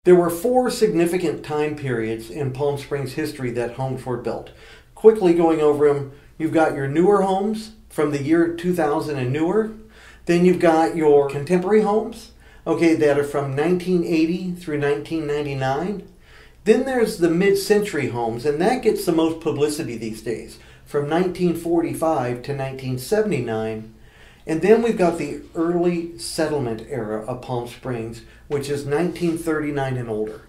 There were four significant time periods in Palm Springs history that homes were built. Quickly going over them, you've got your newer homes from the year 2000 and newer. Then you've got your contemporary homes, okay, that are from 1980 through 1999. Then there's the mid-century homes, and that gets the most publicity these days, from 1945 to 1979. And then we've got the early settlement era of Palm Springs, which is 1939 and older.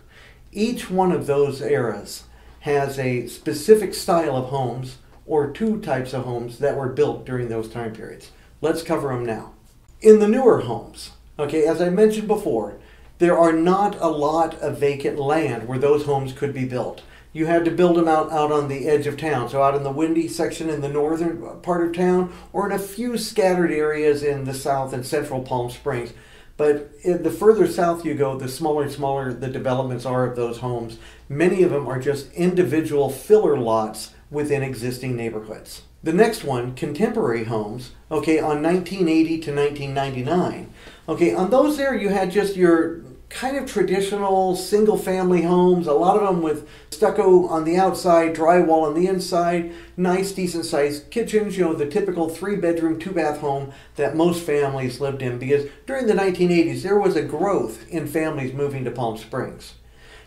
Each one of those eras has a specific style of homes or two types of homes that were built during those time periods. Let's cover them now. In the newer homes, okay, as I mentioned before, there are not a lot of vacant land where those homes could be built. You had to build them out on the edge of town, so out in the windy section in the northern part of town, or in a few scattered areas in the south and central Palm Springs. But the further south you go, the smaller and smaller the developments are of those homes. Many of them are just individual filler lots within existing neighborhoods. The next one, contemporary homes, okay, on 1980 to 1999. Okay, on those there you had just your kind of traditional single-family homes, a lot of them with stucco on the outside, drywall on the inside, nice, decent-sized kitchens, you know, the typical 3-bedroom, 2-bath home that most families lived in, because during the 1980s there was a growth in families moving to Palm Springs.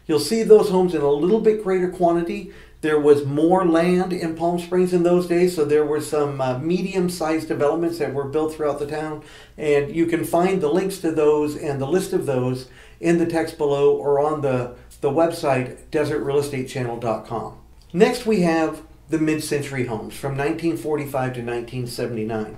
You'll see those homes in a little bit greater quantity. There was more land in Palm Springs in those days, so there were some medium-sized developments that were built throughout the town, and you can find the links to those and the list of those in the text below or on the website desertrealestatechannel.com. Next we have the mid-century homes from 1945 to 1979.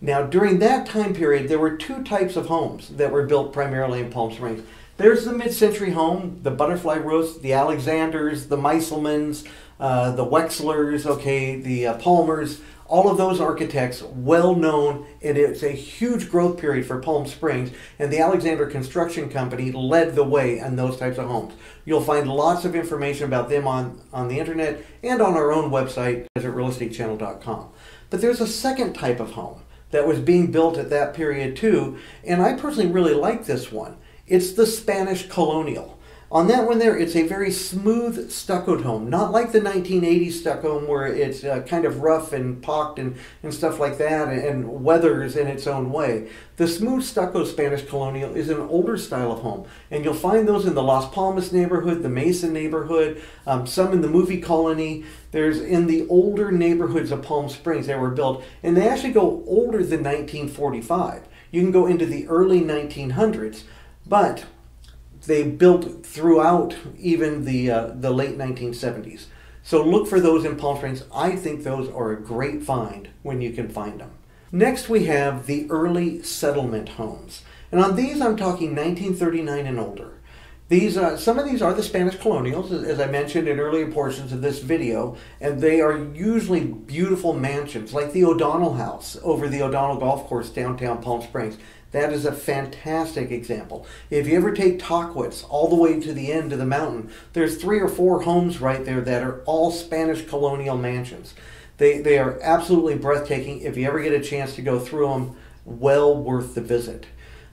Now during that time period there were two types of homes that were built primarily in Palm Springs. There's the mid-century home, the Butterfly Roofs, the Alexanders, the Meiselmans, the Wexlers, okay, the Palmers, all of those architects, well known, and it's a huge growth period for Palm Springs, and the Alexander Construction Company led the way in those types of homes. You'll find lots of information about them on the internet and on our own website, desertrealestatechannel.com. But there's a second type of home that was being built at that period too, and I personally really like this one. It's the Spanish Colonial. On that one there, it's a very smooth stuccoed home, not like the 1980s stucco where it's kind of rough and pocked and stuff like that and weathers in its own way. The smooth stucco Spanish Colonial is an older style of home, and you'll find those in the Las Palmas neighborhood, the Mesa neighborhood, some in the movie Colony. There's in the older neighborhoods of Palm Springs that were built, and they actually go older than 1945. You can go into the early 1900s, but they built throughout even the late 1970s. So look for those in Palm Springs. I think those are a great find when you can find them. Next we have the early settlement homes. And on these I'm talking 1939 and older. These, some of these are the Spanish Colonials, as I mentioned in earlier portions of this video, and they are usually beautiful mansions, like the O'Donnell House over the O'Donnell Golf Course downtown Palm Springs. That is a fantastic example. If you ever take Tahquitz all the way to the end of the mountain, there's 3 or 4 homes right there that are all Spanish colonial mansions. They are absolutely breathtaking. If you ever get a chance to go through them, well worth the visit.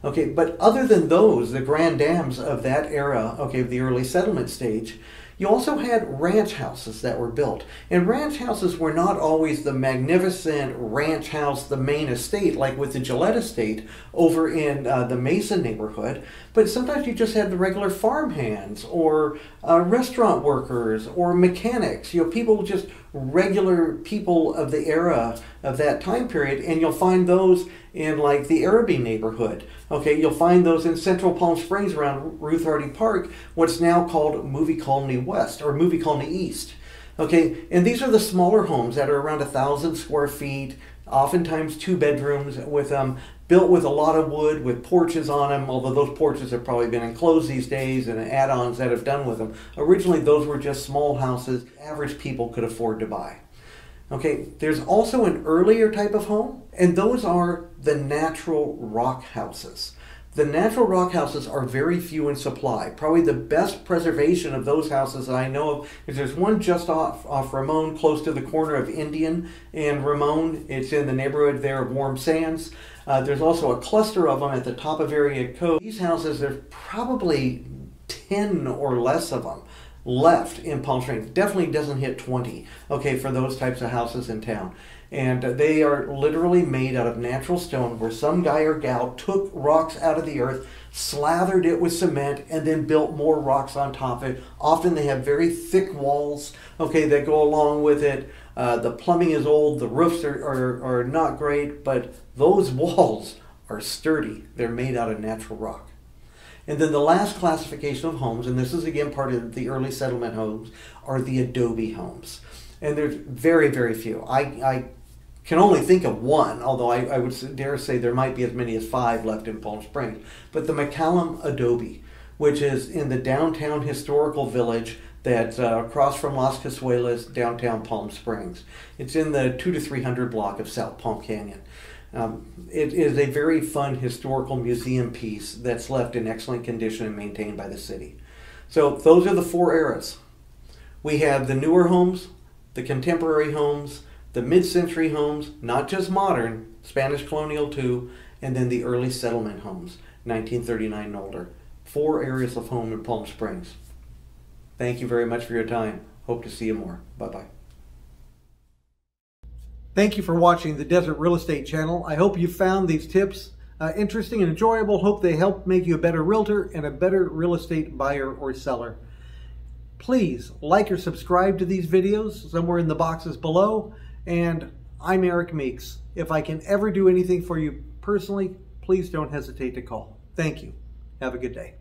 Okay, but other than those, the grand dams of that era, okay, the early settlement stage, you also had ranch houses that were built. And ranch houses were not always the magnificent ranch house, the main estate, like with the Gillette estate over in the Mesa neighborhood. But sometimes you just had the regular farmhands or restaurant workers or mechanics, you know, people, just regular people of the era of that time period. And you'll find those in like the Araby neighborhood. Okay, you'll find those in central Palm Springs around Ruth Hardy Park, what's now called Movie Colony West or Movie Colony East. Okay, and these are the smaller homes that are around 1,000 square feet, oftentimes 2 bedrooms with built with a lot of wood, with porches on them, although those porches have probably been enclosed these days and add-ons that have done with them. Originally, those were just small houses average people could afford to buy. Okay, there's also an earlier type of home, and those are the natural rock houses. The natural rock houses are very few in supply. Probably the best preservation of those houses that I know of is there's one just off Ramon, close to the corner of Indian and Ramon. It's in the neighborhood there of Warm Sands. There's also a cluster of them at the top of Area Code. These houses, there's probably 10 or less of them left in Palm Springs. Definitely doesn't hit 20, okay, for those types of houses in town. And they are literally made out of natural stone, where some guy or gal took rocks out of the earth, slathered it with cement, and then built more rocks on top of it. Often they have very thick walls, okay, that go along with it. The plumbing is old, the roofs are not great, but those walls are sturdy. They're made out of natural rock. And then the last classification of homes, and this is again part of the early settlement homes, are the Adobe homes. And there's very, very few. I can only think of one, although I would dare say there might be as many as 5 left in Palm Springs. But the McCallum Adobe, which is in the downtown historical village that's across from Las Casuelas, downtown Palm Springs. It's in the 200 to 300 block of South Palm Canyon. It is a very fun historical museum piece that's left in excellent condition and maintained by the city. So those are the 4 eras. We have the newer homes, the contemporary homes, the mid-century homes, not just modern, Spanish colonial too, and then the early settlement homes, 1939 and older. 4 areas of home in Palm Springs. Thank you very much for your time. Hope to see you more. Bye-bye. Thank you for watching the Desert Real Estate channel. I hope you found these tips interesting and enjoyable. Hope they help make you a better realtor and a better real estate buyer or seller. Please like or subscribe to these videos somewhere in the boxes below. And I'm Eric Meeks. If I can ever do anything for you personally, please don't hesitate to call. Thank you. Have a good day.